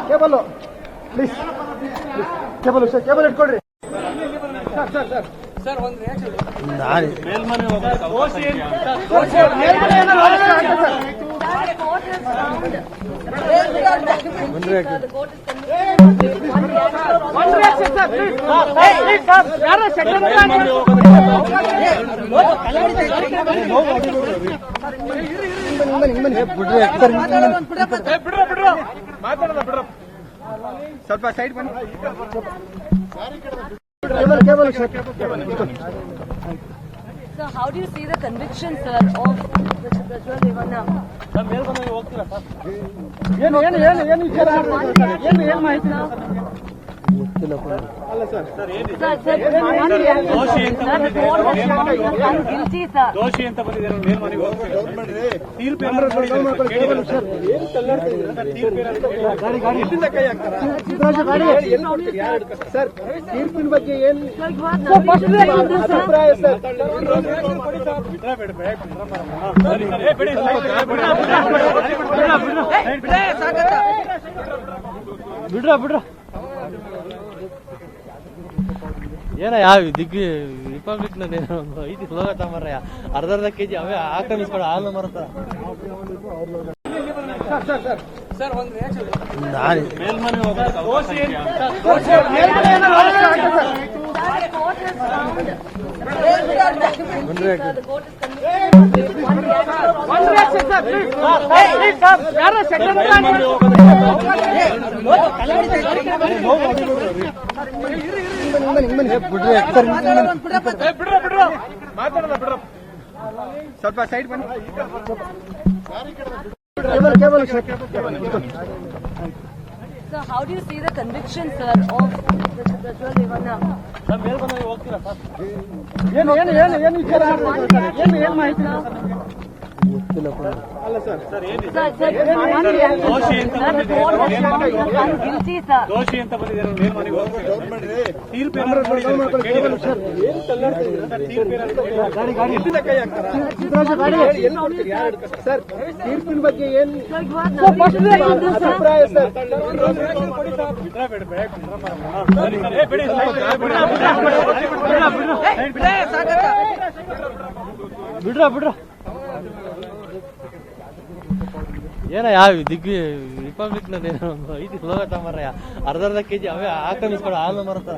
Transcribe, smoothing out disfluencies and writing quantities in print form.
Cable please cable sir cable ಇಟ್ಕೊಳ್ರಿ sir ಒಂದು ಮೇಲ್ಮನೆ ಸ್ವಲ್ಪ ಸೈಡ್ ಬನ್ನಿ. So how do you see the conviction, sir, of Prajwal Revanna? ಏನು ವಿಚಾರ ಏನು ಮಾಹಿತಿ ದೋಷಿ ಅಂತ ಬಂದಿದ್ದಾರೆ ಮೇಲ್ಮನೆಗೆ ಸರ್ ತೀರ್ಪಿನ ಬಗ್ಗೆ ಏನು ಅಭಿಪ್ರಾಯ ಸರ್? ಬಿಡ್ರ ಏನ ಯಾವ ದಿಗ್ಗಿ ರಿಪಬ್ಲಿಕ್ ನೇನು ಐತಿ ಸ್ಲೋಗ ತಮರ್ರ ಅರ್ಧ ಕೆಜಿ ಅವೇ ಆಕ್ರಮಿಸ್ಕೊಂಡು ಹಾಲು ಮರತ ಸರ್ ಒಂದು ಮೇಲ್ಮನೆ ಸ್ವಲ್ಪ ಸೈಡ್ ಬನ್ನಿ. So how do you see the conviction, sir, of Prajwal Revanna? ಏನು ವಿಚಾರ ಏನು ಮಾಹಿತಿ ದೋಷಿ ಅಂತ ಬಂದಿದ್ದಾರೆ ಮೇಲ್ಮನೆಗೆ ಸರ್ ತೀರ್ಪಿನ ಬಗ್ಗೆ ಏನು ಅಭಿಪ್ರಾಯ ಸರ್? ಬಿಡ್ರ ಏನ ಯಾವ ದಿಗ್ಗಿ ರಿಪಬ್ಲಿಕ್ ನೇನು ಐತಿ ಸ್ಲೋಗ ತಮರ್ರ ಅರ್ಧ ಕೆಜಿ ಅವೇ ಆಕ್ರಮಿಸ್ಕೊಂಡು ಹಾಲು ಮರತ